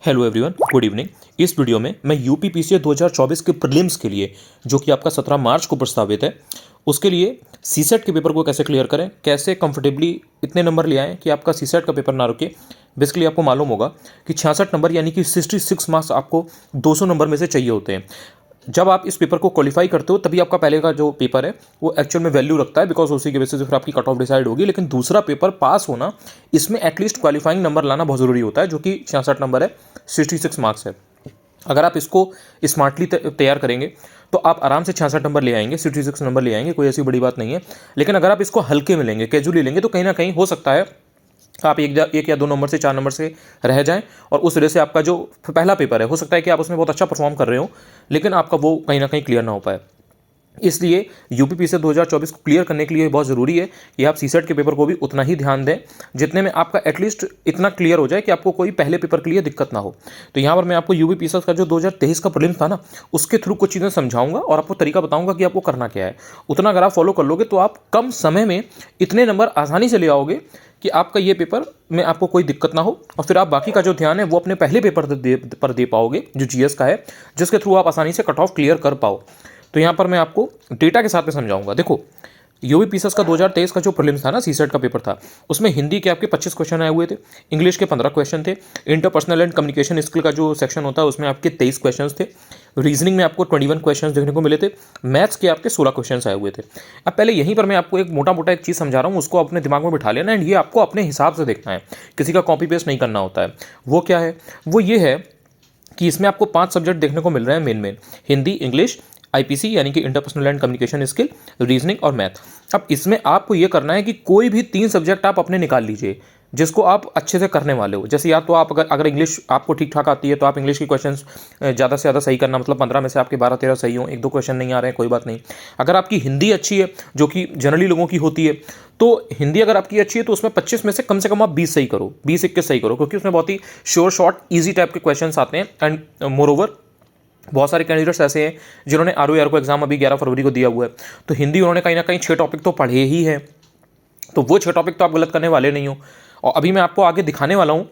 Hello everyone, good evening. इस video में मैं यूपी पीसीए 2024 के प्रीलिम्स के लिए, जो कि आपका 17 मार्च को प्रस्तावित है, उसके लिए सीसेट के पेपर को कैसे क्लियर करें, कैसे कंफर्टेबली इतने नंबर ले आएँ कि आपका सीसेट का पेपर ना रुके। बेसिकली आपको मालूम होगा कि 66 नंबर यानी कि 66 मार्क्स आपको 200 नंबर में से चाहिए होते हैं। जब आप इस पेपर को क्वालिफाई करते हो तभी आपका पहले का जो पेपर है वो एक्चुअल में वैल्यू रखता है, बिकॉज उसी के बेसिस पे फिर आपकी कट ऑफ डिसाइड होगी। लेकिन दूसरा पेपर पास होना, इसमें एटलीस्ट क्वालिफाइंग नंबर लाना बहुत ज़रूरी होता है, जो कि 66 नंबर है, 66 मार्क्स है। अगर आप इसको स्मार्टली तैयार करेंगे तो आप आराम से 66 नंबर ले आएंगे, 66 नंबर ले आएंगे, कोई ऐसी बड़ी बात नहीं है। लेकिन अगर आप इसको हल्के में लेंगे, कैजुअली लेंगे, तो कहीं ना कहीं हो सकता है आप एक या दो नंबर से 4 नंबर से रह जाएं, और उस वजह से आपका जो पहला पेपर है, हो सकता है कि आप उसमें बहुत अच्छा परफॉर्म कर रहे हो, लेकिन आपका वो कहीं ना कहीं क्लियर ना हो पाए। इसलिए यूपी से 2024 को क्लियर करने के लिए बहुत ज़रूरी है कि आप सीसेट के पेपर को भी उतना ही ध्यान दें जितने में आपका एटलीस्ट इतना क्लियर हो जाए कि आपको कोई पहले पेपर के लिए दिक्कत ना हो। तो यहाँ पर मैं आपको यूपी का जो 2023 का प्रीलिम्स था ना, उसके थ्रू कुछ चीज़ें समझाऊंगा और आपको तरीका बताऊंगा कि आपको करना क्या है। उतना अगर आप फॉलो कर लोगे तो आप कम समय में इतने नंबर आसानी से ले आओगे कि आपका ये पेपर में आपको कोई दिक्कत ना हो, और फिर आप बाकी का जो ध्यान है वो अपने पहले पेपर पर दे पाओगे, जो जीएस का है, जिसके थ्रू आप आसानी से कट ऑफ क्लियर कर पाओ। तो यहाँ पर मैं आपको डेटा के साथ में समझाऊंगा। देखो, यूपी का 2023 का जो प्रीलिम्स था ना, सीसेट का पेपर था, उसमें हिंदी के आपके 25 क्वेश्चन आए हुए थे, इंग्लिश के 15 क्वेश्चन थे, इंटरपर्सनल एंड कम्युनिकेशन स्किल का जो सेक्शन होता है उसमें आपके 23 क्वेश्चन थे, रीजनिंग में आपको 21 क्वेश्चन देखने को मिले थे, मैथ्स के आपके 16 क्वेश्चन आए हुए थे। अब पहले यहीं पर मैं आपको एक मोटा एक चीज़ समझा रहा हूँ, उसको अपने दिमाग में बिठा लेना, एंड ये आपको अपने हिसाब से देखना है, किसी का कॉपी पेस्ट नहीं करना होता है। वो क्या है? वो ये है कि इसमें आपको 5 सब्जेक्ट देखने को मिल रहे हैं मेन, हिंदी, इंग्लिश, आईपीसी यानी कि interpersonal and communication skill, reasoning और मैथ। अब इसमें आपको ये करना है कि कोई भी 3 सब्जेक्ट आप अपने निकाल लीजिए जिसको आप अच्छे से करने वाले हो। जैसे या तो आप अगर इंग्लिश आपको ठीक ठाक आती है तो आप इंग्लिश के क्वेश्चंस ज़्यादा से ज़्यादा सही करना, मतलब 15 में से आपके 12-13 सही हो, 1-2 क्वेश्चन नहीं आ रहे हैं, कोई बात नहीं। अगर आपकी हिंदी अच्छी है, जो कि जनरली लोगों की होती है, तो हिंदी अगर आपकी अच्छी है तो उसमें 25 में से कम आप 20 सही करो, 20-21 सही करो, क्योंकि उसमें बहुत ही श्योर शॉर्ट ईजी टाइप के क्वेश्चन आते हैं। एंड मोर ओवर बहुत सारे कैंडिडेट्स ऐसे हैं जिन्होंने आर को एग्जाम अभी 11 फरवरी को दिया हुआ है, तो हिंदी उन्होंने कहीं ना कहीं 6 टॉपिक तो पढ़े ही है, तो वो 6 टॉपिक तो आप गलत करने वाले नहीं हो। और अभी मैं आपको आगे दिखाने वाला हूँ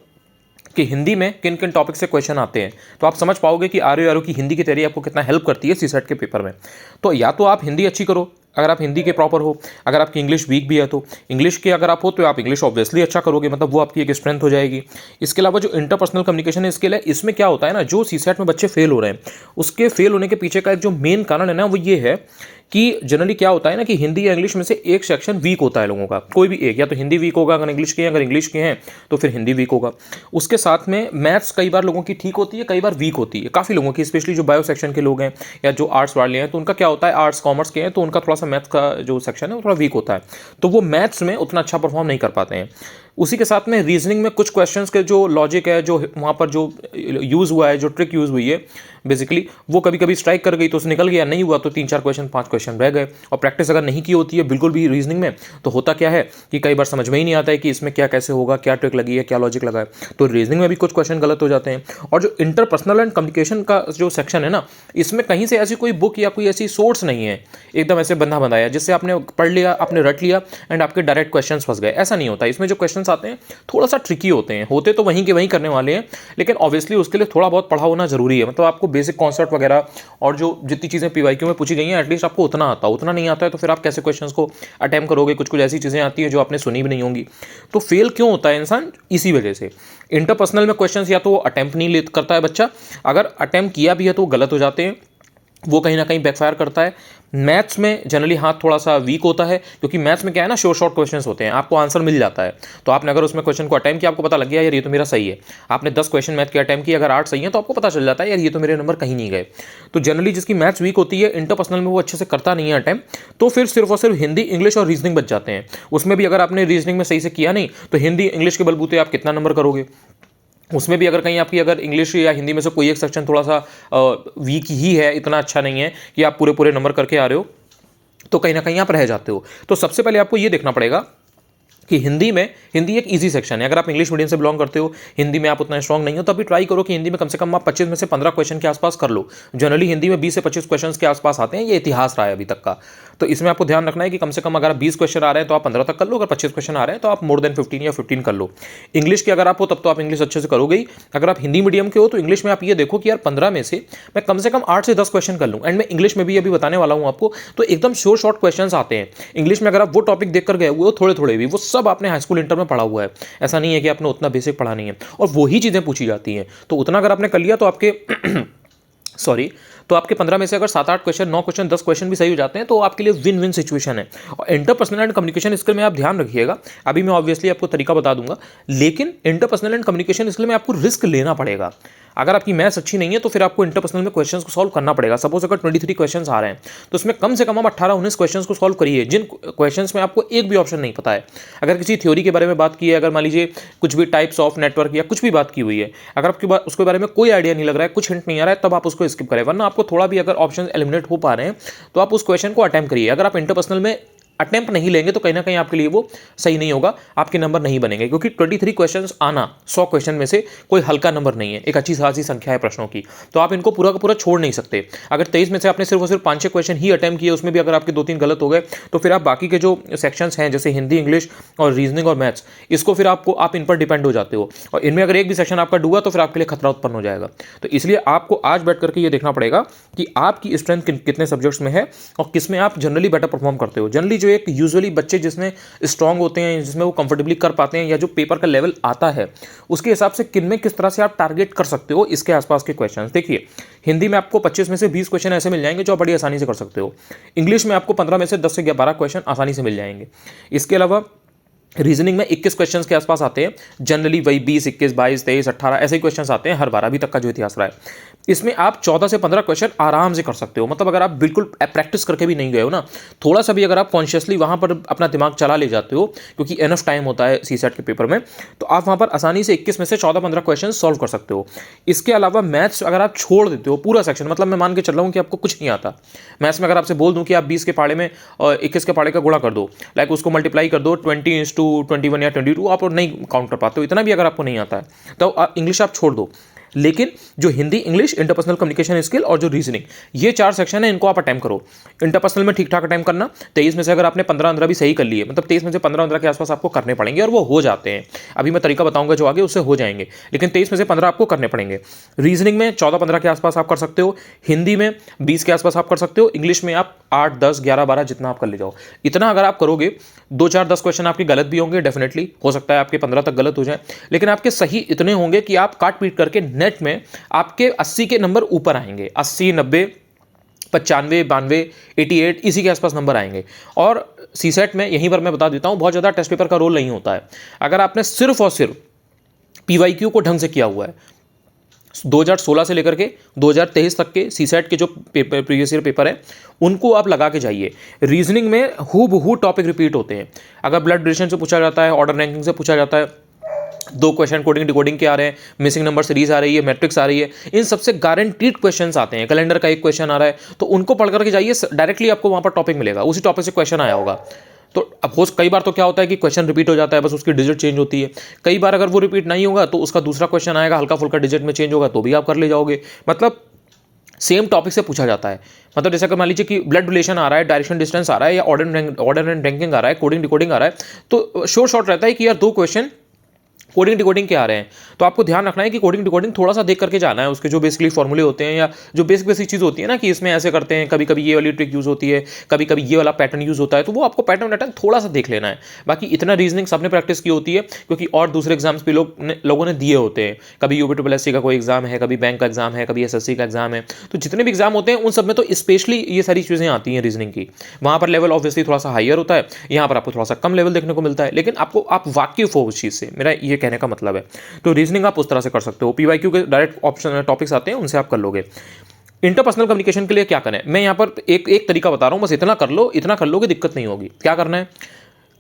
कि हिंदी में किन किन टॉपिक से क्वेश्चन आते हैं, तो आप समझ पाओगे कि आर की हिंदी की तैयारी आपको कितना हेल्प करती है सीसेट के पेपर में। तो या तो आप हिंदी अच्छी करो अगर आप हिंदी के प्रॉपर हो, अगर आपकी इंग्लिश वीक भी है तो इंग्लिश के अगर आप हो तो आप इंग्लिश ऑब्वियसली अच्छा करोगे, मतलब वो आपकी एक स्ट्रेंथ हो जाएगी। इसके अलावा जो इंटरपर्सनल कम्युनिकेशन स्किल है, इसमें क्या होता है ना, जो सीसेट में बच्चे फेल हो रहे हैं, उसके फेल होने के पीछे का एक जो मेन कारण है ना, वो ये है कि जनरली क्या होता है ना कि हिंदी या इंग्लिश में से एक सेक्शन वीक होता है लोगों का, कोई भी एक, या तो हिंदी वीक होगा अगर इंग्लिश के हैं, अगर इंग्लिश के हैं तो फिर हिंदी वीक होगा। उसके साथ में मैथ्स कई बार लोगों की ठीक होती है, कई बार वीक होती है, काफ़ी लोगों की, स्पेशली जो बायो सेक्शन के लोग हैं या जो आर्ट्स वाले हैं, तो उनका क्या होता है, आर्ट्स कॉमर्स के हैं तो उनका थोड़ा सा मैथ्स का जो सेक्शन है वो थोड़ा वीक होता है, तो वो मैथ्स में उतना अच्छा परफॉर्म नहीं कर पाते हैं। उसी के साथ में रीजनिंग में कुछ क्वेश्चंस के जो लॉजिक है, जो वहाँ पर जो यूज़ हुआ है, जो ट्रिक यूज़ हुई है, बेसिकली वो कभी कभी स्ट्राइक कर गई तो उसे निकल गया, नहीं हुआ तो 3-4 क्वेश्चन 5 क्वेश्चन रह गए। और प्रैक्टिस अगर नहीं की होती है बिल्कुल भी रीजनिंग में, तो होता क्या है कि कई बार समझ में ही नहीं आता है कि इसमें क्या कैसे होगा, क्या ट्रिक लगी है, क्या लॉजिक लगा है, तो रीजनिंग में भी कुछ क्वेश्चन गलत हो जाते हैं। और जो इंटरपर्सनल एंड कम्युनिकेशन का जो सेक्शन है ना, इसमें कहीं से ऐसी कोई बुक या कोई ऐसी सोर्स नहीं है एकदम ऐसे बंधा बनाया जिससे आपने पढ़ लिया, आपने रट लिया एंड आपके डायरेक्ट क्वेश्चन फंस गए, ऐसा नहीं होता। इसमें जो क्वेश्चन आते हैं थोड़ा सा ट्रिकी होते हैं, होते तो वहीं के वहीं करने वाले हैं, लेकिन ऑब्वियसली उसके लिए थोड़ा बहुत पढ़ा होना जरूरी है। मतलब आपको बेसिक कॉन्सेप्ट वगैरह और जो जितनी चीज़ें पीवाईक्यू में पूछी गई हैं एटलीस्ट आपको उतना आता, उतना नहीं आता है तो फिर आप कैसे क्वेश्चंस को अटेम्प्ट करोगे? कुछ कुछ ऐसी चीज़ें आती हैं जो आपने सुनी भी नहीं होंगी। तो फेल क्यों होता है इंसान? इसी वजह से। इंटरपर्सनल में क्वेश्चंस या तो वो अटेम्प्ट नहीं करता है बच्चा, अगर अटेम्प्ट किया भी है तो गलत हो जाते हैं, वो कहीं ना कहीं बैकफायर करता है। मैथ्स में जनरली हाथ थोड़ा सा वीक होता है, क्योंकि मैथ्स में क्या है ना, शॉर्ट शॉर्ट क्वेश्चंस होते हैं, आपको आंसर मिल जाता है। तो आपने अगर उसमें क्वेश्चन को अटेम्प्ट किया, आपको पता लग गया यार ये तो मेरा सही है, आपने 10 क्वेश्चन मैथ के अटेम्प्ट किए, अगर 8 सही है तो आपको पता चल जाता है यार ये तो मेरे नंबर कहीं नहीं गए। तो जनरली जिसकी मैथ्स वीक होती है, इंटरपर्सनल में वो अच्छे से करता नहीं है अटेम्प्ट, तो फिर सिर्फ और सिर्फ हिंदी, इंग्लिश और रीजनिंग बच जाते हैं। उसमें भी अगर आपने रीजनिंग में सही से किया नहीं तो हिंदी इंग्लिश के बलबूते आप कितना नंबर करोगे? उसमें भी अगर कहीं आपकी अगर इंग्लिश या हिंदी में से कोई एक सेक्शन थोड़ा सा वीक ही है, इतना अच्छा नहीं है कि आप पूरे पूरे नंबर करके आ रहे हो, तो कहीं ना कहीं आप रह जाते हो। तो सबसे पहले आपको ये देखना पड़ेगा कि हिंदी एक इजी सेक्शन है। अगर आप इंग्लिश मीडियम से बिलोंग करते हो, हिंदी में आप उतना स्ट्रॉन्ग नहीं हो, तो अभी ट्राई करो कि हिंदी में कम से कम आप 25 में से 15 क्वेश्चन के आसपास कर लो। जनरली हिंदी में 20 से 25 क्वेश्चन के आसपास आते हैं, ये इतिहास रहा है अभी तक का। तो इसमें आपको ध्यान रखना है कि कम से कम अगर आप 20 क्वेश्चन आ रहे हैं तो आप 15 तक कर लो, अगर 25 क्वेश्चन आ रहे हैं तो आप मोर देन 15 या 15 कर लो। इंग्लिश की अगर आप हो तब तो आप इंग्लिश अच्छे से करोगे ही। अगर आप हिंदी मीडियम के हो तो इंग्लिश में आप ये देखो कि यार 15 में से मैं कम से कम 8 से 10 क्वेश्चन कर लूँ। एंड मैं इंग्लिश में भी अभी बताने वाला हूँ आपको, तो एकदम शॉर्ट क्वेश्चन आते हैं इंग्लिश में। अगर आप वो टॉपिक देख कर गए हुए हो, थोड़े थोड़े भी, वो सब आपने हाई स्कूल इंटर में पढ़ा हुआ है। ऐसा नहीं है कि आपने उतना बेसिक पढ़ा नहीं है, और वही चीज़ें पूछी जाती हैं। तो उतना अगर आपने कर लिया तो आपके सॉरी, तो आपके 15 में से अगर 7-8 क्वेश्चन, 9 क्वेश्चन, 10 क्वेश्चन भी सही हो जाते हैं तो आपके लिए विन विन सिचुएशन है। और इंटरपर्सनल एंड कम्युनिकेशन स्किल में आप ध्यान रखिएगा, अभी मैं ऑब्वियसली आपको तरीका बता दूंगा, लेकिन इंटरपर्सनल एंड कम्युनिकेशन स्किल में आपको रिस्क लेना पड़ेगा। अगर आपकी मैथ्स अच्छी नहीं है तो फिर आपको इंटरपर्सनल में क्वेश्चंस को सॉल्व करना पड़ेगा। सपोज अगर 23 क्वेश्चंस आ रहे हैं तो उसमें कम से कम आप 18-19 क्वेश्चंस को सॉल्व करिए, जिन क्वेश्चंस में आपको एक भी ऑप्शन नहीं पता है। अगर किसी थ्योरी के बारे में बात की है, अगर मान लीजिए कुछ भी टाइप्स ऑफ नेटवर्क या कुछ भी बात की हुई है, अगर आपके उसके बारे में कोई आइडिया नहीं लग रहा है, कुछ हिंट नहीं आ रहा है, तब आप उसको स्किप करें। वरना आपको थोड़ा भी अगर ऑप्शन एलिमिनेट हो पा रहे हैं तो आप उस क्वेश्चन को अटेम्प्ट करिए। अगर आप इंटरपर्सनल में अटेम्प्ट नहीं लेंगे तो कहीं ना कहीं आपके लिए वो सही नहीं होगा, आपके नंबर नहीं बनेंगे, क्योंकि 23 क्वेश्चंस आना 100 क्वेश्चन में से कोई हल्का नंबर नहीं है, एक अच्छी खासी संख्या है प्रश्नों की। तो आप इनको पूरा का पूरा छोड़ नहीं सकते। अगर 23 में से आपने सिर्फ और सिर्फ 5-6 क्वेश्चन ही अटेम्प्ट किए, उसमें भी अगर आपके 2-3 गलत हो गए, तो फिर आप बाकी के जो सेक्शंस हैं जैसे हिंदी, इंग्लिश और रीजनिंग और मैथ्स, इसको फिर आप इन पर डिपेंड हो जाते हो, और इनमें अगर एक भी सेक्शन आपका डूबा तो फिर आपके लिए खतरा उत्पन्न हो जाएगा। तो इसलिए आपको आज बैठ करके ये देखना पड़ेगा कि आपकी स्ट्रेंथ कितने सब्जेक्ट्स में है और किस में आप जनरली बेटर परफॉर्म करते हो। जनरली जो एक यूजुअली बच्चे जिसमें स्ट्रांग होते हैं, जिसमें वो कंफर्टेबली कर पाते हैं, या जो पेपर का लेवल आता है, उसके हिसाब से किन में किस तरह से आप टारगेट कर सकते हो इसके आसपास के क्वेश्चंस। देखिए, हिंदी में आपको 25 में से 20 क्वेश्चन ऐसे मिल जाएंगे जो आप बड़ी आसानी से कर सकते हो। इंग्लिश में आपको 15 में से 10 से 12 क्वेश्चन आसानी से मिल जाएंगे। इसके अलावा रीजनिंग में 21 क्वेश्चंस के आसपास आते हैं, जनरली वही 20, 21, 22, 23, 18 ऐसे ही क्वेश्चंस आते हैं हर बार, अभी तक का जो इतिहास रहा है। इसमें आप 14 से 15 क्वेश्चन आराम से कर सकते हो। मतलब अगर आप बिल्कुल प्रैक्टिस करके भी नहीं गए हो ना, थोड़ा सा भी अगर आप कॉन्शियसली वहाँ पर अपना दिमाग चला ले जाते हो, क्योंकि एनफ टाइम होता है सीसेट के पेपर में, तो आप वहाँ पर आसानी से 21 में से 14-15 क्वेश्चन सॉल्व कर सकते हो। इसके अलावा मैथ्स अगर आप छोड़ देते हो पूरा सेक्शन, मतलब मैं मान के चल रहा हूँ कि आपको कुछ नहीं आता मैथ्स में, अगर आपसे बोल दूँ कि आप 20 के पाड़े में और 21 के पाड़े का गुणा कर दो, लाइक उसको मल्टीप्लाई कर दो 20/21 या 22, आप नहीं काउंट कर पाते हो, इतना भी अगर आपको नहीं आता है तो इंग्लिश आप छोड़ दो। लेकिन जो Hindi, English, interpersonal communication skill और जो रीजनिंग, ये 4 सेक्शन है, इनको आप अटेम्प्ट करो। इंटरपर्सनल में ठीक ठाक अटेम्प्ट करना। 23 में से अगर आपने 15-15 भी सही कर लिए, मतलब 23 में से 15-15 के आसपास आपको करने पड़ेंगे, और वो हो जाते हैं। अभी मैं तरीका बताऊंगा जो आगे, उससे हो जाएंगे, लेकिन 23 में से 15 आपको करने पड़ेंगे। रीजनिंग में 14-15 के आसपास आप कर सकते हो, हिंदी में 20 के आसपास आप कर सकते हो, इंग्लिश में आप 8, 10, 11, 12 जितना आप कर ले जाओ। इतना अगर आप करोगे, 2, 4, 10 क्वेश्चन आपके गलत भी होंगे, डेफिनेटली हो सकता है आपके 15 तक गलत हो जाए, लेकिन आपके सही इतने होंगे कि आप काट पीट करके नेट में आपके 80 के नंबर ऊपर आएंगे। 80, 90, 95, 92, 88 इसी के आसपास नंबर आएंगे। और सीसेट में यहीं पर मैं बता देता हूं, बहुत ज़्यादा टेस्ट पेपर का रोल नहीं होता है। अगर आपने सिर्फ और सिर्फ पीवाईक्यू को ढंग से किया हुआ है, 2016 से लेकर के 2023 तक के सीसेट के जो प्रीवियस ईयर पेपर है, उनको आप लगा के जाइए। रीजनिंग में हूबहू टॉपिक रिपीट होते हैं। अगर ब्लड रिलेशन से पूछा जाता है, ऑर्डर रैंकिंग से पूछा जाता है, 2 क्वेश्चन कोडिंग डिकोडिंग के आ रहे हैं, मिसिंग नंबर सीरीज आ रही है, मैट्रिक्स आ रही है, इन सबसे गारंटीड क्वेश्चंस आते हैं। कैलेंडर का एक क्वेश्चन आ रहा है, तो उनको पढ़ करके जाइए, डायरेक्टली आपको वहाँ पर टॉपिक मिलेगा, उसी टॉपिक से क्वेश्चन आया होगा। तो अब कई बार तो क्या होता है कि क्वेश्चन रिपीट हो जाता है, बस उसकी डिजिट चेंज होती है। कई बार अगर वो रिपीट नहीं होगा तो उसका दूसरा क्वेश्चन आएगा, हल्का फुल्का डिजिट में चेंज होगा, तो भी आप कर ले जाओगे। मतलब सेम टॉपिक से पूछा जाता है। मतलब जैसे कि मान लीजिए कि ब्लड रिलेशन आ रहा है, डायरेक्शन डिस्टेंस आ रहा है, या ऑर्डर एंड रैंकिंग आ रहा है, कोडिंग डिकोडिंग आ रहा है, तो शॉर्ट रहता है कि यार 2 क्वेश्चन कोडिंग डिकोडिंग के आ रहे हैं, तो आपको ध्यान रखना है कि कोडिंग डिकोडिंग थोड़ा सा देख करके जाना है। उसके जो बेसिकली फॉर्मूले होते हैं, या जो बेसिक चीज़ होती है ना कि इसमें ऐसे करते हैं, कभी कभी ये वाली ट्रिक यूज़ होती है, कभी कभी ये वाला पैटर्न यूज़ होता है, तो वो आपको पैटर्न थोड़ा सा देख लेना है। बाकी इतना रीजनिंग सबने प्रैक्टिस की होती है, क्योंकि और दूसरे एग्जाम्स भी लोगों ने दिए होते हैं। कभी यूपीएससी का कोई एग्जाम है, कभी बैंक का एग्जाम है, कभी एसएससी का एग्जाम है, तो जितने भी एग्जाम होते हैं उन सब में तो स्पेशली ये सारी चीज़ें आती हैं रीजनिंग की। वहाँ पर लेवल ऑब्वियसली थोड़ा सा हायर होता है, यहाँ पर आपको थोड़ा सा कम लेवल देखने को मिलता है, लेकिन आप वाकिफ हो उस चीज़ से, मेरा ये कहने का मतलब है। तो रीजनिंग आप उस तरह से कर सकते हो। पीवाईक्यू के डायरेक्ट ऑप्शन टॉपिक्स आते हैं, उनसे आप कर लोगे। इंटरपर्सनल कम्युनिकेशन के लिए क्या करें, मैं यहाँ पर एक तरीका बता रहा हूँ, बस इतना कर लो, इतना कर लोगे दिक्कत नहीं होगी। क्या करना है,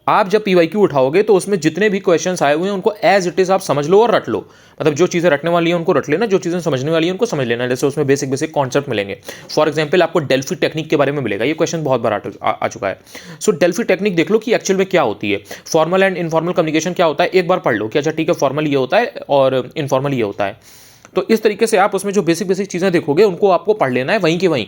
आप जब पीवाईक्यू उठाओगे तो उसमें जितने भी क्वेश्चंस आए हुए हैं उनको एज इट इज आप समझ लो और रट लो। मतलब जो चीज़ें रटने वाली हैं उनको रट लेना, जो चीज़ें समझने वाली हैं उनको समझ लेना। जैसे उसमें बेसिक बेसिक कॉन्सेप्ट मिलेंगे। फॉर एग्जाम्पल आपको डेल्फी टेक्निक के बारे में मिलेगा, ये क्वेश्चन बहुत बार आ चुका है। सो डेल्फी टेक्निक देख लो कि एक्चुअल में क्या होती है, फॉर्मल एंड इनफॉर्मल कम्युनिकेशन क्या होता है, एक बार पढ़ लो कि अच्छा ठीक है फॉर्मल ये होता है और इनफॉर्मल ये होता है। तो इस तरीके से आप उसमें जो बेसिक बेसिक चीज़ें देखोगे उनको आपको पढ़ लेना है वहीं के वहीं।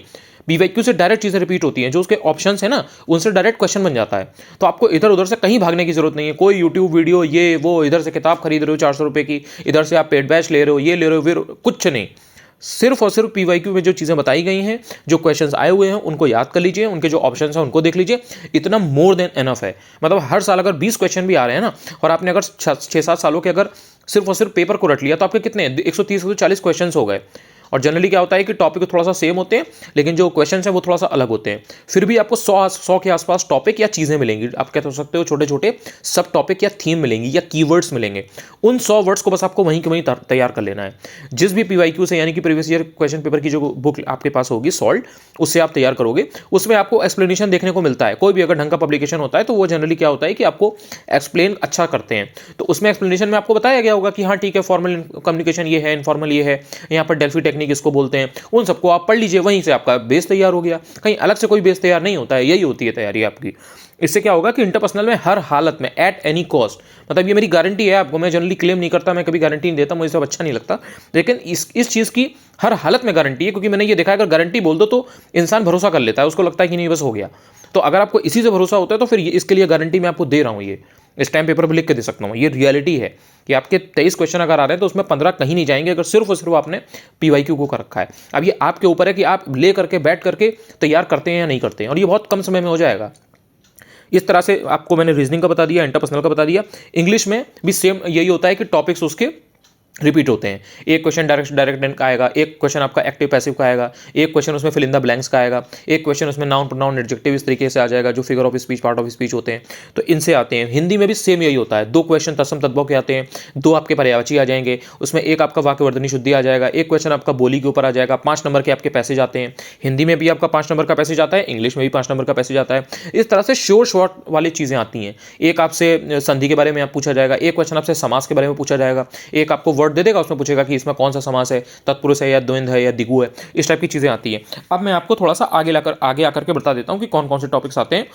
पीवाईक्यू से डायरेक्ट चीज़ें रिपीट होती हैं, जो उसके ऑप्शंस है ना उनसे डायरेक्ट क्वेश्चन बन जाता है। तो आपको इधर उधर से कहीं भागने की जरूरत नहीं है, कोई यूट्यूब वीडियो ये वो, इधर से किताब खरीद रहे हो 400 रुपये की, इधर से आप पेड बैच ले रहे हो, ये ले रहे हो, फिर कुछ नहीं। सिर्फ और सिर्फ पीवाईक्यू में जो चीज़ें बताई गई हैं, जो क्वेश्चंस आए हुए हैं उनको याद कर लीजिए, उनके जो ऑप्शंस हैं उनको देख लीजिए, इतना मोर देन एनफ है। मतलब हर साल अगर 20 क्वेश्चन भी आ रहे हैं ना, और आपने अगर 6-7 सालों के अगर सिर्फ और सिर्फ पेपर को रट लिया तो आपके कितने 130-140 क्वेश्चन हो गए। और जनरली क्या होता है कि टॉपिक थोड़ा सा सेम होते हैं लेकिन जो क्वेश्चन हैं वो थोड़ा सा अलग होते हैं। फिर भी आपको 100 के आसपास टॉपिक या चीज़ें मिलेंगी, आप कह सकते हो छोटे छोटे सब टॉपिक या थीम मिलेंगी या कीवर्ड्स मिलेंगे। उन 100 वर्ड्स को बस आपको वहीं के वहीं तैयार कर लेना है। जिस भी पीवाईक्यू से यानी कि प्रीवियस ईयर क्वेश्चन पेपर की जो बुक आपके पास होगी सॉल्व, उससे आप तैयार करोगे, उसमें आपको एक्सप्लेनेशन देखने को मिलता है। कोई भी अगर ढंग का पब्लिकेशन होता है तो वो जनरली क्या होता है कि आपको एक्सप्लेन अच्छा करते हैं। तो उसमें एक्सप्लेनेशन में आपको बताया गया होगा कि हाँ ठीक है फॉर्मल कम्युनिकेशन ये है, इनफॉर्मल ये है, यहाँ पर डेल्फी टेक्निक इसको बोलते हैं। उन सबको आप पढ़ लीजिए, वहीं से आपका बेस तैयार हो गया। कहीं अलग से कोई बेस तैयार नहीं होता है, यही होती है तैयारी आपकी। इससे क्या होगा कि इंटरपर्सनल में हर हालत में एट एनी कॉस्ट, मतलब ये मेरी गारंटी है आपको, मैं जनरली क्लेम नहीं करता, मैं कभी गारंटी नहीं देता, मुझे सब अच्छा नहीं लगता, लेकिन इस चीज़ की हर हालत में गारंटी है। क्योंकि मैंने ये देखा है अगर गारंटी बोल दो तो इंसान भरोसा कर लेता है, उसको लगता है कि नहीं बस हो गया। तो अगर आपको इसी से भरोसा होता है तो फिर इसके लिए गारंटी मैं आपको दे रहा हूँ, ये इस टाइम पेपर पर लिख के दे सकता हूँ। ये रियलिटी है कि आपके 23 क्वेश्चन अगर आ रहे हैं तो उसमें 15 कहीं नहीं जाएंगे अगर सिर्फ और सिर्फ आपने पीवाईक्यू को कर रखा है। अब ये आपके ऊपर है कि आप ले करके बैठ करके तैयार करते हैं या नहीं करते हैं, और ये बहुत कम समय में हो जाएगा। इस तरह से आपको मैंने रीजनिंग का बता दिया, इंटरपर्सनल का बता दिया। इंग्लिश में भी सेम यही होता है कि टॉपिक्स उसके रिपीट होते हैं। एक क्वेश्चन डायरेक्ट का आएगा, एक क्वेश्चन आपका एक्टिव पैसिव का आएगा, एक क्वेश्चन उसमें फिल इन द ब्लैंक्स का आएगा, एक क्वेश्चन उसमें नाउन प्रोनाउन एडजेक्टिव इस तरीके से आ जाएगा जो figure of speech part of speech होते हैं। तो इनसे आते हैं। हिंदी में भी सेम यही होता है, 2 क्वेश्चन तत्सम तद्भव के आते हैं, 2 आपके पर्यायवाची आ जाएंगे, उसमें एक आपका वाक्यवर्धनी शुद्धि आ जाएगा, एक क्वेश्चन आपका बोली के ऊपर आ जाएगा। 5 नंबर के आपके पैसेज आते हैं। हिंदी में भी आपका 5 नंबर का पैसेज आता है, इंग्लिश में भी 5 नंबर का पैसेज आता है। इस तरह से शॉर्ट वाली चीज़ें आती हैं। एक आपसे संधि के बारे में आप पूछा जाएगा, एक क्वेश्चन आपसे समास के बारे में पूछा जाएगा, एक आपको वर्ड दे देगा, उसमें पूछेगा कि इसमें कौन सा समास है, तत्पुरुष है या द्वंद्व है या दिगु है। इस टाइप की चीजें आती हैं। अब मैं आपको थोड़ा सा आगे आकर के बता देता हूं कि कौन कौन से टॉपिक्स आते हैं,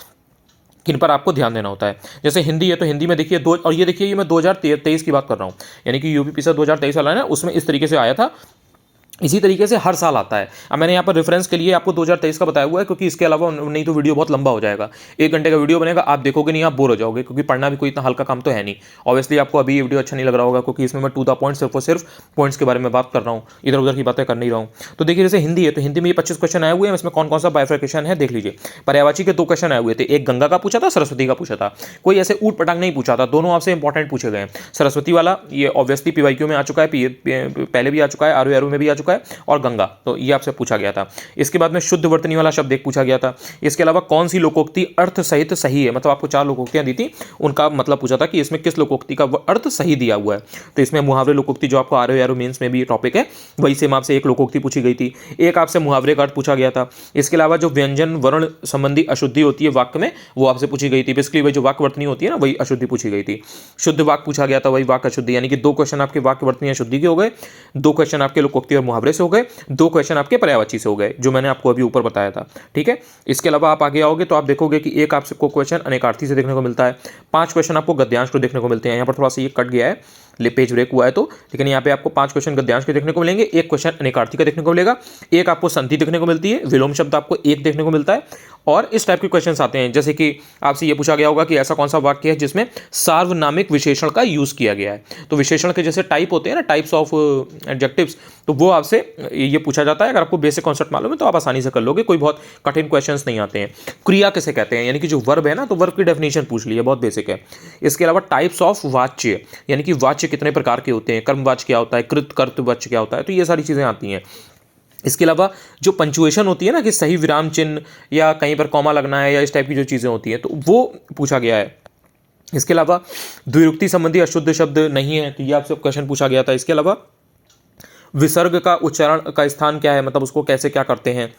किन पर आपको ध्यान देना होता है। जैसे हिंदी है तो हिंदी में देखिए और ये देखिए ये मैं 2023 की बात कर रहा हूं, यानी कि यूपीपी से 2023 वाला है ना, उसमें इस तरीके से आया था। इसी तरीके से हर साल आता है। अब मैंने यहाँ पर रेफरेंस के लिए आपको 2023 का बताया हुआ है, क्योंकि इसके अलावा नहीं तो वीडियो बहुत लंबा हो जाएगा। 1 घंटे का वीडियो बनेगा, आप देखोगे नहीं, आप बोर हो जाओगे, क्योंकि पढ़ना भी कोई इतना हल्का काम तो है नहीं। ऑब्वियसली आपको अभी ये वीडियो अच्छा नहीं लग रहा होगा, क्योंकि इसमें मैं टू द पॉइंट सिर्फ और सिर्फ पॉइंट्स के बारे में बात कर रहा हूँ, इधर उधर की बातें कर नहीं रहा हूँ। तो देखिए जैसे हिंदी है तो हिंदी में ये 25 क्वेश्चन आए हुए हैं, इसमें कौन कौन सा बाइफर्केशन है देख लीजिए। पर्यायवाची के 2 क्वेश्चन आए हुए थे, एक गंगा का पूछा था, सरस्वती का पूछा था। कोई ऐसे ऊट पटांग नहीं पूछा था, दोनों आपसे इंपॉर्टेंट पूछे गए। सरस्वती वाला ये ऑब्वियसली पीवाईक्यू में आ चुका है, पहले भी आ चुका है, आरओ में भी आ चुका है, और गंगा तो ये आपसे पूछा गया था। इसके बाद में शुद्ध वर्तनी वाला शब्द एक पूछा गया था। इसके अलावा कौन सी लोकोक्ति अर्थ सहित सही है, मतलब आपको 4 लोकोक्तियां दी थी, उनका मतलब पूछा था कि इसमें किस लोकोक्ति का अर्थ सही दिया हुआ है। तो इसमें मुहावरे लोकोक्ति जो आपको आरओ मेंस में भी टॉपिक है, वही सेम आपसे एक लोकोक्ति पूछी गई थी। एक आपसे मुहावरे का अर्थ पूछा गया था। इसके अलावा जो व्यंजन वर्ण संबंधी अशुद्धि होती है वाक्य में, वो आपसे पूछी गई थी। बेसिकली वही जो वाक्य वर्तनी होती है ना, वही अशुद्धि पूछी गई थी। शुद्ध वाक्य पूछा गया था, वही वाक्य अशुद्धि, यानी कि 2 क्वेश्चन आपके वाक्य वर्तनी अशुद्धि के हो गए, 2 क्वेश्चन आपके लोकोक्ति और मुहावरे से हो गए, 2 क्वेश्चन आपके पर्यायवाची से हो गए, जो मैंने आपको अभी ऊपर बताया था। ठीक है, इसके अलावा आप आगे आओगे तो आप देखोगे कि एक आपको क्वेश्चन अनेकार्थी से देखने को मिलता है, 5 क्वेश्चन आपको गद्यांश को देखने को मिलते हैं। यहाँ पर थोड़ा सा ये कट गया है, पेज ब्रेक हुआ है तो, लेकिन यहाँ पे आपको 5 क्वेश्चन गद्यांश के देखने को मिलेंगे, 1 क्वेश्चन अनेकार्थी का देखने को मिलेगा, एक आपको संधि देखने को मिलती है, विलोम शब्द आपको 1 देखने को मिलता है। और इस टाइप के क्वेश्चंस आते हैं, जैसे कि आपसे ये पूछा गया होगा कि ऐसा कौन सा वाक्य है जिसमें सार्वनामिक विशेषण का यूज किया गया है। तो विशेषण के जैसे टाइप होते हैं ना, टाइप्स ऑफ एडजेक्टिव्स, तो वो आपसे ये पूछा जाता है। अगर आपको बेसिक कॉन्सेप्ट मालूम है तो आप आसानी से कर लोगे, कोई बहुत कठिन क्वेश्चंस नहीं आते हैं। क्रिया किसे कहते हैं, यानी कि जो वर्ब है ना, तो वर्ब की डेफिनेशन पूछ ली है, बहुत बेसिक है। इसके अलावा टाइप्स ऑफ वाच्य, यानी कि वाच्य कितने प्रकार के होते हैं, कर्मवाच्य क्या होता है, कर्तवाच्य क्या होता है, तो ये सारी चीज़ें आती हैं। इसके अलावा जो पंचुएशन होती है ना, कि सही विराम चिन्ह या कहीं पर कॉमा लगना है या इस टाइप की जो चीज़ें होती हैं, तो वो पूछा गया है। इसके अलावा द्विरुक्ति संबंधी अशुद्ध शब्द नहीं है, तो ये आपसे क्वेश्चन पूछा गया था। इसके अलावा विसर्ग का उच्चारण का स्थान क्या है, मतलब उसको कैसे क्या करते हैं,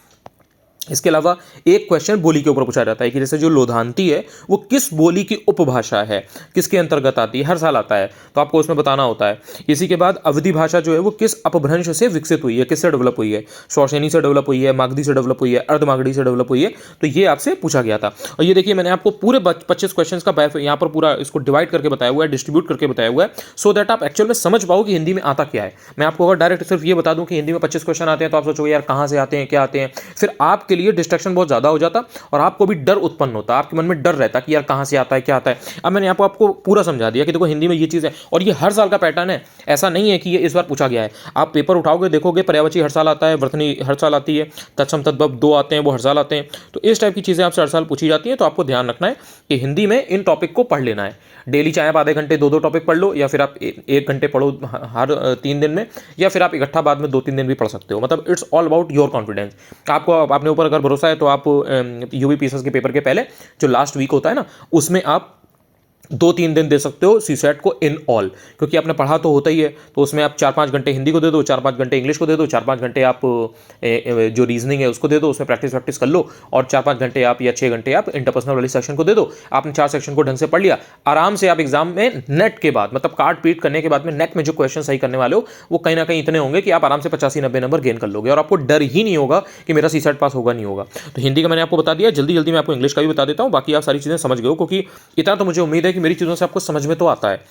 इसके अलावा एक क्वेश्चन बोली के ऊपर पूछा जाता है कि जैसे जो लोधांती है वो किस बोली की उपभाषा है, किसके अंतर्गत आती है, हर साल आता है, तो आपको उसमें बताना होता है। इसी के बाद अवधि भाषा जो है वो किस अपभ्रंश से विकसित हुई है, किससे डेवलप हुई है, शौसेनी से डेवलप हुई है, मागधी से डेवलप हुई है, अर्धमागधी से डेवलप हुई है, तो ये आपसे पूछा गया था। और ये देखिए मैंने आपको पूरे 25 क्वेश्चन का यहाँ पर पूरा इसको डिवाइड करके बताया हुआ है, डिस्ट्रीब्यूट करके बताया हुआ है, सो दैट आप एक्चुअल में समझ पाओ कि हिंदी में आता क्या है। मैं आपको अगर डायरेक्ट सिर्फ ये बता दूं कि हिंदी में 25 क्वेश्चन आते हैं तो आप सोचोगे यार कहाँ से आते हैं, क्या आते हैं, फिर आपके लिए डिस्ट्रैक्शन बहुत ज़्यादा हो जाता और आपको भी डर उत्पन्न होता, आपके मन में डर रहता कि यार कहाँ से आता है, क्या आता है। अब मैंने आपको पूरा समझा दिया कि देखो हिंदी में ये चीज़ है और ये हर साल का पैटर्न है, ऐसा नहीं है कि ये इस बार पूछा गया है। आप पेपर उठाओगे देखोगे पर्यायवाची हर साल आता है, वर्तनी हर साल आती है, तत्सम तद्भव 2 आते हैं वो हर साल आते हैं, तो इस टाइप की चीज़ें आपसे हर साल पूछी जाती हैं। तो आपको ध्यान रखना है कि हिंदी में इन टॉपिक को पढ़ लेना है डेली, चाहे आप आधे घंटे 2-2 टॉपिक पढ़ लो या फिर आप 1 घंटे पढ़ो हर 3 दिन में, या फिर आप इकट्ठा बाद में 2-3 दिन भी पढ़ सकते हो। मतलब it's all about your confidence. आपको अपने ऊपर अगर भरोसा है तो आप यूपीपीएससी के पेपर के पहले जो लास्ट वीक होता है ना उसमें आप 2-3 दिन दे सकते हो सीसेट को इन ऑल, क्योंकि आपने पढ़ा तो होता ही है, तो उसमें आप 4-5 घंटे हिंदी को दे दो, 4-5 घंटे इंग्लिश को दे दो, 4-5 घंटे आप जो रीजनिंग है उसको दे दो, उसमें प्रैक्टिस कर लो, और 4-5 घंटे आप या 6 घंटे आप इंटरपर्सनल वाली सेक्शन को दे दो। आपने 4 सेक्शन को ढंग से पढ़ लिया, आराम से आप एग्जाम में नेट के बाद मतलब काट पीट करने के बाद में नेट में जो क्वेश्चन सही करने वाले हो वो कहीं ना कहीं इतने होंगे कि आप आराम से 85-90 नंबर गेन कर लोगे और आपको डर ही नहीं होगा कि मेरा सीसेट पास होगा नहीं होगा। तो हिंदी का मैंने आपको बता दिया, जल्दी जल्दी मैं आपको इंग्लिश का भी बता देता हूँ, बाकी आप सारी चीज़ें समझ गए हो, क्योंकि इतना तो मुझे उम्मीद है कि मेरी चीज़ों से आपको समझ में तो आता है।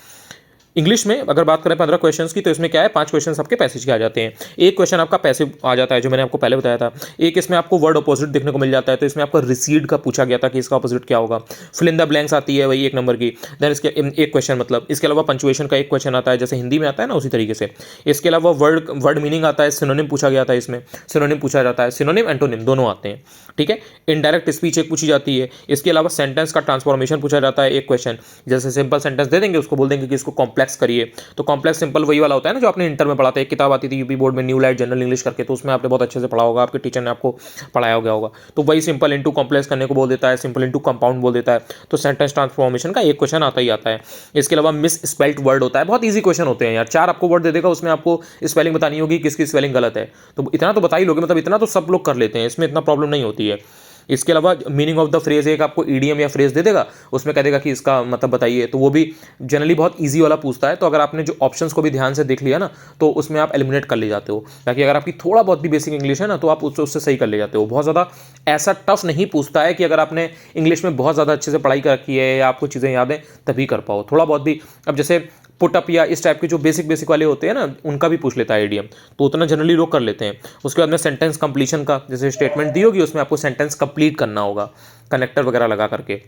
इंग्लिश में अगर बात करें 15 क्वेश्चंस की, तो इसमें क्या है 5 क्वेश्चंस आपके पैसेज के आ जाते हैं, एक क्वेश्चन आपका पैसिव आ जाता है जो मैंने आपको पहले बताया था, एक इसमें आपको वर्ड अपोजिट देखने को मिल जाता है, तो इसमें आपका रिसीड का पूछा गया था कि इसका अपोजिट क्या होगा, फिल इन द ब्लैंक्स आती है वही 1 नंबर की, देन इसके एक क्वेश्चन मतलब, इसके अलावा पंचुएशन का एक क्वेश्चन आता है जैसे हिंदी में आता है ना उसी तरीके से, इसके अलावा वर्ड मीनिंग आता है, सिनोनिम पूछा गया था, इसमें सिनोनिम पूछा जाता है, सिनोनिम एंटोनिम दोनों आते हैं, ठीक है। इनडायरेक्ट स्पीच एक पूछी जाती है, इसके अलावा सेंटेंस का ट्रांसफॉर्मेशन पूछा जाता है एक क्वेश्चन, जैसे सिंपल सेंटेंस दे देंगे उसको बोल देंगे कि इसको कॉम्प्लेक्स करिए, तो कॉम्प्लेक्स सिंपल वही वाला होता है ना जो आपने इंटर में पढ़ा था, एक किताब आती थी यूपी बोर्ड में न्यू लाइट जनरल इंग्लिश करके, तो उसमें आपने बहुत अच्छे से पढ़ा होगा, आपके टीचर ने आपको पढ़ाया गया होगा, तो वही सिंपल इंटू कॉम्प्लेक्स करने को बोल देता है, सिंपल इंटू कंपाउंड बोल देता है, तो सेंटेंस ट्रांसफॉर्मेशन का एक क्वेश्चन आता ही आता है। इसके अलावा मिस स्पेल्ड वर्ड होता है, बहुत ईजी क्वेश्चन होते हैं यार, 4 आपको वर्ड दे देगा, उसमें आपको स्पेलिंग बतानी होगी किसकी स्पेलिंग गलत है, तो इतना तो बता ही लोगे, मतलब इतना तो सब लोग कर लेते हैं, इसमें इतना प्रॉब्लम नहीं होती है। इसके अलावा मीनिंग ऑफ द फ्रेज एक आपको ईडीएम या फ्रेज दे देगा, उसमें कह देगा कि इसका मतलब बताइए, तो वो भी जनरली बहुत इजी वाला पूछता है, तो अगर आपने जो ऑप्शंस को भी ध्यान से देख लिया ना तो उसमें आप एलिमिनेट कर ले जाते हो, ताकि अगर आपकी थोड़ा बहुत भी बेसिक इंग्लिश है ना तो आप उससे सही कर ले जाते हो। बहुत ज़्यादा ऐसा टफ नहीं पूछता है कि अगर आपने इंग्लिश में बहुत ज़्यादा अच्छे से पढ़ाई कर रखी है या आपको चीज़ें याद हैं तभी कर पाओ, थोड़ा बहुत भी। अब जैसे पुटअप या इस टाइप के जो बेसिक वाले होते हैं ना उनका भी पूछ लेता है ईडीएम, तो उतना जनरली लोग कर लेते हैं। उसके बाद में सेंटेंस कंप्लीशन का, जैसे स्टेटमेंट दी होगी उसमें आपको सेंटेंस कंप्लीट करना होगा कनेक्टर वगैरह लगा करके,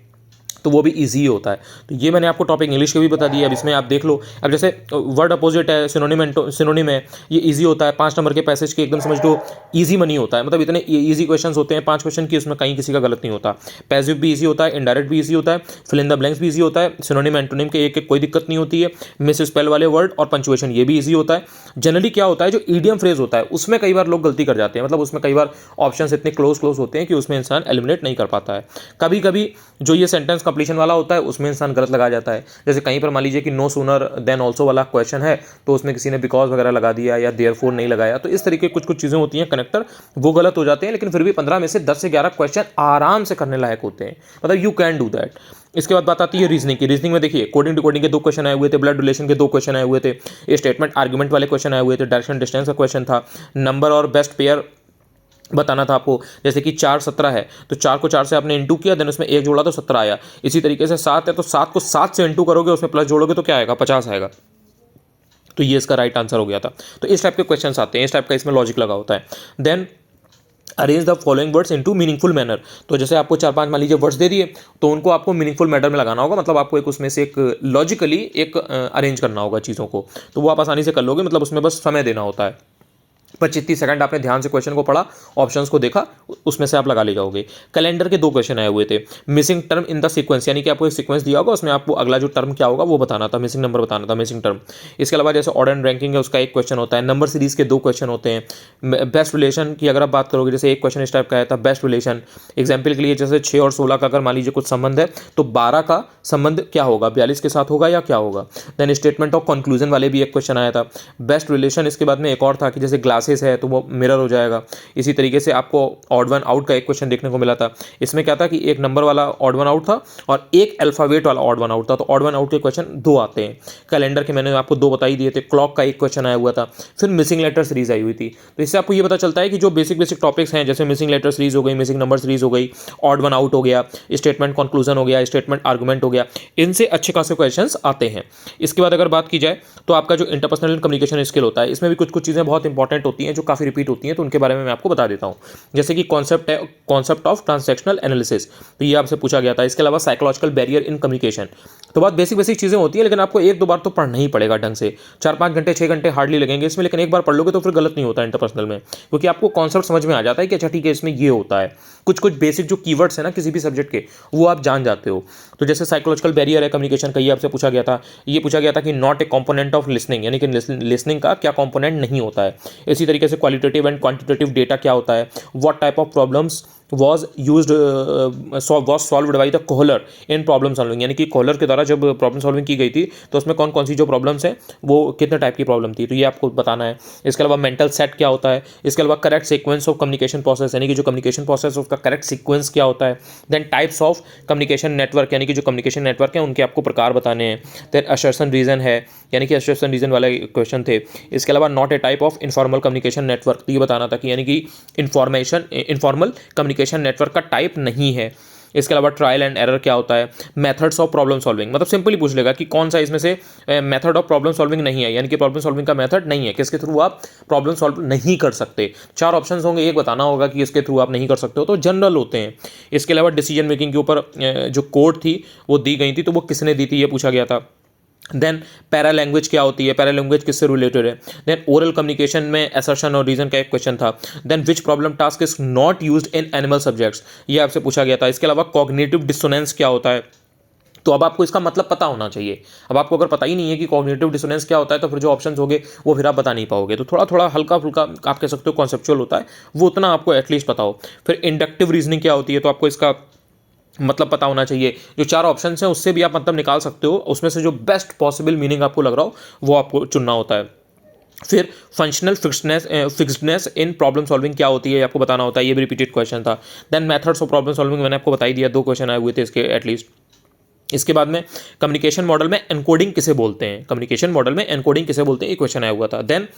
तो वो भी इजी होता है। तो ये मैंने आपको टॉपिक इंग्लिश के भी बता दिया, अब इसमें आप देख लो। अब जैसे वर्ड अपोजिट है, सिनोनिम है, ये इजी होता है, 5 नंबर के पैसेज के एकदम समझ लो इजी मनी होता है, मतलब इतने इजी क्वेश्चंस होते हैं 5 क्वेश्चन की, उसमें कहीं किसी का गलत नहीं होता। पैसिव भी इजी होता है, इनडायरेक्ट भी इजी होता है, फिल इन द ब्लैंक्स भी इजी होता है, सिनोनिम एंटोनिम के एक कोई दिक्कत नहीं होती है, मिस स्पेल वाले वर्ड और पंचुएशन ये भी इजी होता है। जनरली क्या होता है जो ईडीएम फ्रेज होता है उसमें कई बार लोग गलती कर जाते हैं, मतलब उसमें कई बार ऑप्शंस इतने क्लोज होते हैं कि उसमें इंसान एलिमिनेट नहीं कर पाता है। कभी कभी जो ये सेंटेंस कंप्लीशन वाला होता है उसमें इंसान गलत लगा जाता है, जैसे कहीं पर मान लीजिए कि नो सूनर देन ऑल्सो वाला क्वेश्चन है तो उसमें किसी ने बिकॉज वगैरह लगा दिया या देयरफॉर नहीं लगाया, तो इस तरीके कुछ चीज़ें होती हैं कनेक्टर वो गलत हो जाते हैं, लेकिन फिर भी 15 में से 10 से 11 क्वेश्चन आराम से करने लायक होते हैं, मतलब यू कैन डू दैट। इसके बाद बात आती है रीजनिंग की। रीजनिंग में देखिए कोडिंग डिकोडिंग के 2 क्वेश्चन आए हुए थे, ब्लड रिलेशन के 2 क्वेश्चन आए हुए थे, स्टेटमेंट आर्ग्यूमेंट वाले क्वेश्चन आए हुए थे, डायरेक्शन डिस्टेंस का क्वेश्चन था, नंबर और बेस्ट पेयर बताना था आपको, जैसे कि 4 17 है तो 4 को 4 से आपने इंटू किया, देन उसमें 1 जोड़ा तो 17 आया। इसी तरीके से 7 है तो 7 को 7 से इंटू करोगे उसमें प्लस जोड़ोगे तो क्या आएगा 50 आएगा, तो ये इसका राइट आंसर हो गया था। तो इस टाइप के क्वेश्चंस आते हैं, इस टाइप का इसमें लॉजिक लगा होता है। Then arrange the following words into meaningful manner, तो जैसे आपको 4-5 मान लीजिए वर्ड्स दे दिए तो उनको आपको मीनिंगफुल मैनर में लगाना होगा, मतलब आपको एक उसमें से एक लॉजिकली एक अरेंज करना होगा चीज़ों को, तो वो आप आसानी से कर लोगे, मतलब उसमें बस समय देना होता है। 25-30 सेकंड आपने ध्यान से क्वेश्चन को पढ़ा, ऑप्शंस को देखा, उसमें से आप लगा ले जाओगे। कैलेंडर के 2 क्वेश्चन आए हुए थे, missing term in the sequence, यानी कि आपको एक सीक्वेंस दिया होगा उसमें आपको अगला जो टर्म क्या होगा वो बताना था, मिसिंग नंबर बताना था, मिसिंग टर्म। इसके अलावा जैसे ऑर्डर एंड रैंकिंग है उसका एक क्वेश्चन होता है, नंबर सीरीज के 2 क्वेश्चन होते हैं। बेस्ट रिलेशन की अगर आप बात करोगे, जैसे एक क्वेश्चन इस टाइप का आया था बेस्ट रिलेशन, एग्जाम्पल के लिए जैसे 6 और 16 का अगर मान लीजिए कुछ संबंध है तो 12 का संबंध क्या होगा, 42 के साथ होगा या क्या होगा। देन स्टेटमेंट ऑफ कंक्लूजन वाले भी एक क्वेश्चन आया था, बेस्ट रिलेशन। इसके बाद में एक और था कि जैसे ग्लासेस है तो वो मिरर हो जाएगा। इसी तरीके से आपको ऑड वन आउट का एक क्वेश्चन देखने को मिला था। इसमें क्या था कि एक नंबर वाला ऑड वन आउट था और एक अल्फाबेट वाला ऑड वन आउट था। तो ऑड वन आउट के क्वेश्चन 2 आते हैं। कैलेंडर के मैंने आपको 2 बता ही दिए थे। क्लॉक का एक क्वेश्चन आया हुआ था। फिर मिसिंग लेटर सीरीज आई हुई थी। तो इससे आपको ये पता चलता है कि जो बेसिक टॉपिक्स हैं, जैसे मिसिंग लेटर सीरीज हो गई, मिसिंग नंबर सीरीज हो गई, ऑड वन आउट हो गया, स्टेटमेंट कंक्लूजन हो गया, स्टेटमेंट आर्गुमेंट हो गया, इनसे अच्छे खासे क्वेश्चंस आते हैं। इसके बाद अगर बात की जाए तो आपका जो इंटरपर्सनल कम्युनिकेशन स्किल होता है, इसमें भी कुछ चीज़ें बहुत इंपॉर्टेंट होती हैं जो काफ़ी रिपीट होती हैं, तो उनके बारे में मैं आपको बता देता हूँ। जैसे कि कॉन्सेप्ट ऑफ ट्रांजैक्शनल एनालिसिस, तो ये आपसे पूछा गया था। इसके अलावा साइकोलॉजिकल बैरियर इन कम्युनिकेशन, तो बहुत बेसिक चीज़ें होती हैं, लेकिन आपको 1-2 बार तो पढ़ना ही पड़ेगा ढंग से। 4-5 घंटे 6 घंटे हार्डली लगेंगे इसमें, लेकिन एक बार पढ़ लोगे तो फिर गलत नहीं होता इंटरपर्सनल में, क्योंकि आपको कॉन्सेप्ट समझ में आ जाता है कि अच्छा ठीक है इसमें ये होता है। कुछ बेसिक जो कीवर्ड्स हैं ना किसी भी सब्जेक्ट के, वो आप जान जाते हो। तो जैसे साइकोलॉजिकल बैरियर है कम्युनिकेशन का, ये आपसे पूछा गया था। ये पूछा गया था कि not a component of listening, यानी कि लिसनिंग का क्या कंपोनेंट नहीं होता है। इसी तरीके से क्वालिटेटिव एंड क्वांटिटेटिव डेटा क्या होता है। What type of problems was solved by the Kohler in problem solving, यानी कि कोहलर के द्वारा जब प्रॉब्लम सॉल्विंग की गई थी तो उसमें कौन कौन सी जो प्रॉब्लम्स हैं वो कितने टाइप की प्रॉब्लम थी, तो ये आपको बताना है। इसके अलावा मेंटल सेट क्या होता है। इसके अलावा correct sequence of communication process, यानी कि जो कम्युनिकेशन प्रोसेस उसका करेक्ट सीक्वेंस क्या होता है। Then types of communication network, यानी कि जो कम्युनिकेशन नेटवर्क है उनके आपको प्रकार बताने हैं। देन असर्शन रीजन है, यानी कि असर्शन रीजन वाले क्वेश्चन थे। इसके अलावा not a type of informal communication network, तो ये बताना था कि यानी कि इनफॉर्मल कम्युनिकेशन नेटवर्क का टाइप नहीं है। इसके अलावा ट्रायल एंड एरर क्या होता है। मेथड्स ऑफ प्रॉब्लम सॉल्विंग, मतलब सिंपली पूछ लेगा कि कौन सा इसमें से मेथड ऑफ प्रॉब्लम सॉल्विंग नहीं है, यानी कि प्रॉब्लम सॉल्विंग का मेथड नहीं है, किसके थ्रू आप प्रॉब्लम सॉल्व नहीं कर सकते। 4 ऑप्शन होंगे, एक बताना होगा कि इसके थ्रू आप नहीं कर सकते हो, तो जनरल होते हैं। इसके अलावा डिसीजन मेकिंग के ऊपर जो कोड थी वो दी गई थी, तो वो किसने दी थी ये पूछा गया था। देन पैरा लैंग्वेज क्या होती है, पैरा लैंग्वेज किससे रिलेटेड है। देन ओरल कम्युनिकेशन में असर्शन और रीजन का एक क्वेश्चन था। Then which problem task is not used in animal subjects, ये आपसे पूछा गया था। इसके अलावा कॉग्निटिव डिसोनेंस क्या होता है, तो अब आपको इसका मतलब पता होना चाहिए। अब आपको अगर पता ही नहीं है कि कॉग्निटिव डिसोनेंस क्या होता है तो फिर जो ऑप्शंस होंगे वो फिर आप बता नहीं पाओगे। तो थोड़ा थोड़ा हल्का फुल्का आप कह सकते हो कॉन्सेप्चुअल होता है, वो उतना आपको एटलीस्ट पता हो। फिर इंडक्टिव रीजनिंग क्या होती है, तो आपको इसका मतलब पता होना चाहिए। जो 4 ऑप्शन हैं उससे भी आप मतलब निकाल सकते हो, उसमें से जो बेस्ट पॉसिबल मीनिंग आपको लग रहा हो वो आपको चुनना होता है। फिर functional fixedness in problem solving क्या होती है आपको बताना होता है, ये भी रिपीटेड क्वेश्चन था। Then methods of problem solving मैंने आपको बता ही दिया, 2 क्वेश्चन आए हुए थे इसके एटलीस्ट। इसके बाद में कम्युनिकेशन मॉडल में एनकोडिंग किसे बोलते हैं, कम्युनिकेशन मॉडल में एनकोडिंग किसे बोलते हैं, ये क्वेश्चन आया हुआ था। Then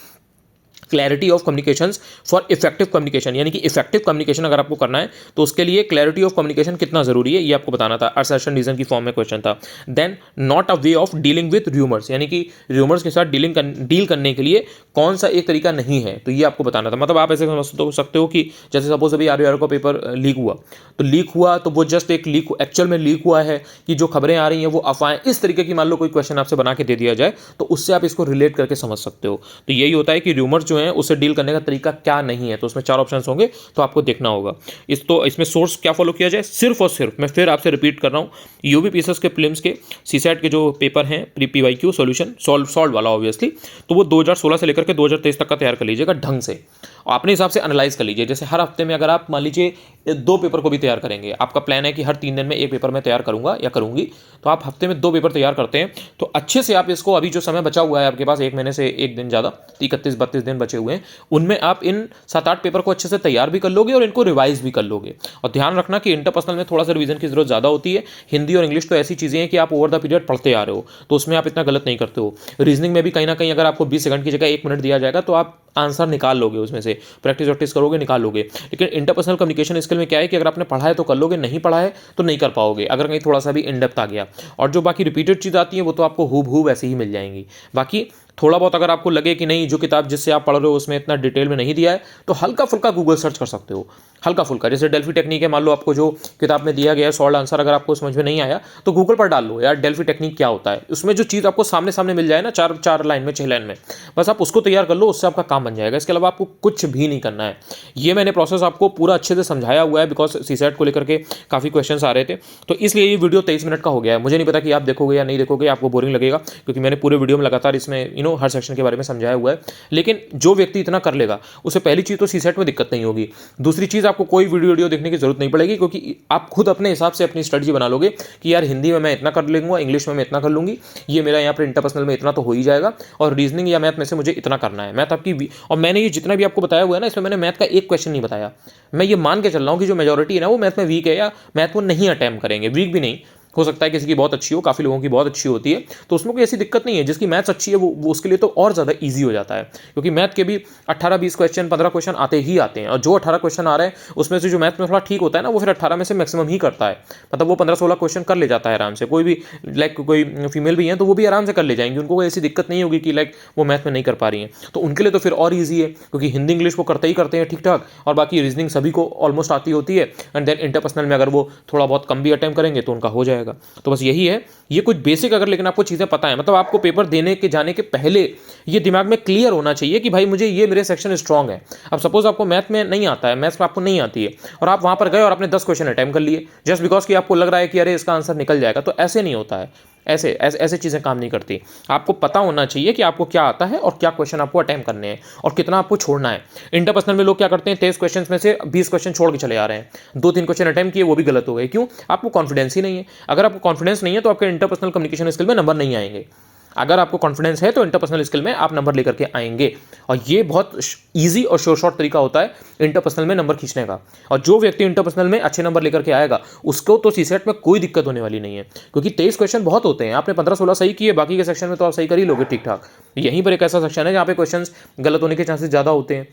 clarity of communications for effective communication, यानी कि इफेक्टिव कम्युनिकेशन अगर आपको करना है तो उसके लिए क्लैरिटी ऑफ कम्युनिकेशन कितना जरूरी है ये आपको बताना था। असर्शन रीजन की फॉर्म में क्वेश्चन था। Then not a way of dealing with rumours, यानी कि र्यूमर्स के साथ डील करने के लिए कौन सा एक तरीका नहीं है, तो ये आपको बताना था। मतलब आप ऐसे समझ सकते हो कि जैसे सपोज अभी आर का पेपर लीक हुआ तो वो जस्ट एक लीक एक्चुअल में लीक हुआ है कि जो खबरें आ रही हैं वो अफवाहें, इस तरीके की मान लो कोई क्वेश्चन आपसे बना के दे दिया जाए तो उससे आप इसको रिलेट करके समझ सकते हो। तो यही होता है कि र्यूमर्स जो है उससे डील करने का तरीका क्या नहीं है, तो उसमें 4 ऑप्शंस होंगे तो आपको देखना होगा। इसमें सोर्स क्या फॉलो किया जाए, सिर्फ और सिर्फ मैं फिर आपसे रिपीट कर रहा हूँ, यूपीपीएससी के प्रीलिम्स के सीसैट के जो पेपर हैं प्री पीवाईक्यू सॉल्यूशन सॉल्व वाला ऑब्वियसली, तो वो 2016 से लेकर के 2023 तक का तैयार कर लीजिएगा ढंग से, अपने हिसाब से एनालाइज कर लीजिए। जैसे हर हफ्ते में अगर आप मान लीजिए 2 पेपर को भी तैयार करेंगे, आपका प्लान है कि हर 3 दिन में 1 पेपर मैं तैयार करूंगा या करूंगी, तो आप हफ्ते में 2 पेपर तैयार करते हैं तो अच्छे से आप इसको, अभी जो समय बचा हुआ है आपके पास 1 महीने से 1 दिन ज़्यादा 31-32 दिन बचे हुए हैं, उनमें आप इन 7-8 पेपर को अच्छे से तैयार भी कर लोगे और इनको रिवाइज भी कर लोगे। और ध्यान रखना कि इंटरपर्सनल में थोड़ा सा रिवीजन की जरूरत ज़्यादा होती है। हिंदी और इंग्लिश तो ऐसी चीज़ें हैं कि आप ओवर द पीरियड पढ़ते आ रहे हो तो उसमें आप इतना गलत नहीं करते हो। रीजनिंग में भी कहीं ना कहीं अगर आपको 20 सेकंड की जगह 1 मिनट दिया जाएगा तो आप आंसर निकाल लोगे, उसमें से प्रैक्टिस करोगे निकाल लोगे। लेकिन इंटरपर्सनल कम्युनिकेशन स्किल में क्या है कि अगर आपने पढ़ा है तो कर लोगे, नहीं पढ़ा है तो नहीं कर पाओगे, अगर कहीं थोड़ा सा भी इन डेप्थ आ गया। और जो बाकी रिपीटेड चीज़ आती है वो तो आपको हूबहू वैसे ही मिल जाएंगी। बाकी थोड़ा बहुत अगर आपको लगे कि नहीं जो किताब जिससे आप पढ़ रहे हो उसमें इतना डिटेल में नहीं दिया है तो हल्का फुल्का गूगल सर्च कर सकते हो, हल्का फुल्का। जैसे डेल्फी टेक्निक है, मान लो आपको जो किताब में दिया गया है सॉल्व आंसर अगर आपको समझ में नहीं आया तो गूगल पर डाल लो यार डेल्फी टेक्निक क्या होता है, उसमें जो चीज़ आपको सामने सामने मिल जाए ना 4 लाइन में 6 लाइन में, बस आप उसको तैयार कर लो, उससे आपका काम बन जाएगा। इसके अलावा आपको कुछ भी नहीं करना है। ये मैंने प्रोसेस आपको पूरा अच्छे से समझाया हुआ है बिकॉज सीसेट को लेकर के काफ़ी क्वेश्चंस आ रहे थे, तो इसलिए ये वीडियो 23 मिनट का हो गया है। मुझे नहीं पता कि आप देखोगे या नहीं देखोगे, आपको बोरिंग लगेगा क्योंकि मैंने पूरे वीडियो में लगातार इसमें तीनों हर सेक्शन के बारे में समझाया हुआ है। लेकिन जो व्यक्ति इतना कर लेगा उसे पहली चीज़ तो सीसेट में दिक्कत नहीं होगी, दूसरी चीज़ आपको कोई वीडियो देखने की जरूरत नहीं पड़ेगी, क्योंकि आप खुद अपने हिसाब से अपनी स्ट्रेटजी बना लोगे कि यार हिंदी में मैं इतना कर लूँगा, इंग्लिश में मैं इतना कर लूँगी, ये मेरा यहाँ पर इंटरपर्सनल में इतना तो हो ही जाएगा, और रीजनिंग या मैथ में से मुझे इतना करना है। मैथ आपकी, और मैंने ये जितना भी आपको बताया हुआ है ना, इसमें मैंने मैथ का एक क्वेश्चन नहीं बताया। मैं ये मान के चल रहा हूँ कि जो मेजॉरिटी है ना वो मैथ में वीक है या मैथ को नहीं अटेम्प्ट करेंगे, वीक भी नहीं, हो सकता है किसी की बहुत अच्छी हो, काफ़ी लोगों की बहुत अच्छी होती है, तो उसमें कोई ऐसी दिक्कत नहीं है। जिसकी मैथ्स अच्छी है वो उसके लिए तो और ज़्यादा इजी हो जाता है, क्योंकि मैथ के भी 18-20 क्वेश्चन 15 क्वेश्चन आते ही आते हैं, और जो 18 क्वेश्चन आ रहे हैं उसमें से जो मैथ में थोड़ा ठीक होता है ना वो फिर 18 में से मैक्सिमम ही करता है, मतलब वो 15-16 क्वेश्चन कर ले जाता है आराम से। कोई भी लाइक कोई फीमेल भी हैं तो वो भी आराम से कर ले जाएंगे, उनको कोई ऐसी दिक्कत नहीं होगी कि लाइक वो मैथ में नहीं कर पा रही हैं, तो उनके लिए तो फिर और ईजी है, क्योंकि हिंदी इंग्लिश वो करते ही करते हैं ठीक ठाक, और बाकी रीजनिंग सभी को ऑलमोस्ट आती होती है, एंड देन इंटरपर्सनल में अगर वो थोड़ा बहुत कम भी अटेम्प्ट करेंगे तो उनका हो जाएगा। तो बस यही है, ये कुछ बेसिक अगर लेकिन आपको चीज़ें पता है, मतलब आपको पेपर देने के जाने के पहले ये दिमाग में क्लियर होना चाहिए कि भाई मुझे ये मेरे सेक्शन स्ट्रांग है। अब सपोज आपको मैथ में नहीं आता है, मैथ्स में आपको नहीं आती है, और आप वहाँ पर गए और आपने 10 क्वेश्चन अटेम्प्ट कर लिए जस्ट बिकॉज कि आपको लग रहा है कि अरे इसका आंसर निकल जाएगा, तो ऐसे नहीं होता है, ऐसे चीज़ें काम नहीं करती। आपको पता होना चाहिए कि आपको क्या आता है और क्या क्वेश्चन आपको अटेम्प्ट करने हैं और कितना आपको छोड़ना है। इंटरपर्सनल में लोग क्या करते हैं, 23 क्वेश्चन में से 20 क्वेश्चन छोड़ के चले आ रहे हैं, 2-3 क्वेश्चन अटेम्प्ट किए वो भी गलत हो गए। क्यों? आपको कॉन्फिडेंस ही नहीं है। अगर आपको कॉन्फिडेंस नहीं है तो आपके इंटरपर्सनल कम्युनिकेशन स्किल में नंबर नहीं आएंगे। अगर आपको कॉन्फिडेंस है तो इंटरपर्सनल स्किल में आप नंबर लेकर के आएंगे, और ये बहुत इजी और शॉर्ट तरीका होता है इंटरपर्सनल में नंबर खींचने का। और जो व्यक्ति इंटरपर्सनल में अच्छे नंबर लेकर के आएगा उसको तो सीसेट में कोई दिक्कत होने वाली नहीं है, क्योंकि 23 क्वेश्चन बहुत होते हैं, आपने 15-16 सही किए, बाकी के सेक्शन में तो आप सही कर ही लोगे ठीक ठाक। यहीं पर एक ऐसा सेक्शन है जहाँ पे क्वेश्चन गलत होने के चांसेस ज़्यादा होते हैं,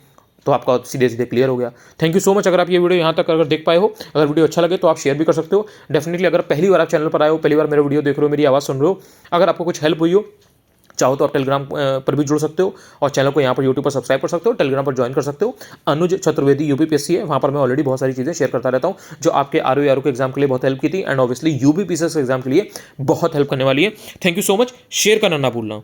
तो आपका सीधे सीधे क्लियर हो गया। Thank you so much. अगर आप ये वीडियो यहाँ तक अगर देख पाए हो, अगर वीडियो अच्छा लगे तो आप शेयर भी कर सकते हो डेफिनेटली। अगर पहली बार आप चैनल पर आए हो, पहली बार मेरा वीडियो देख रहे हो, मेरी आवाज़ सुन रहे हो, अगर आपको कुछ हेल्प हुई हो, चाहो तो आप टेलीग्राम पर भी जुड़ सकते हो, और चैनल को यहाँ पर यूट्यूब पर सब्सक्राइब कर सकते हो, टेलीग्राम पर ज्वाइन कर सकते हो। अनुज चतुर्वेदी यूपीपीएससी है, वहाँ पर मैं ऑलरेडी बहुत सारी चीज़ें शेयर करता रहता हूँ जो आपके आरओ के एग्जाम के लिए बहुत हेल्प की थी, एंड ऑब्वियसली यूपीपीएससी एग्जाम के लिए बहुत हेल्प करने वाली है। Thank you so much. Share करना ना भूलना।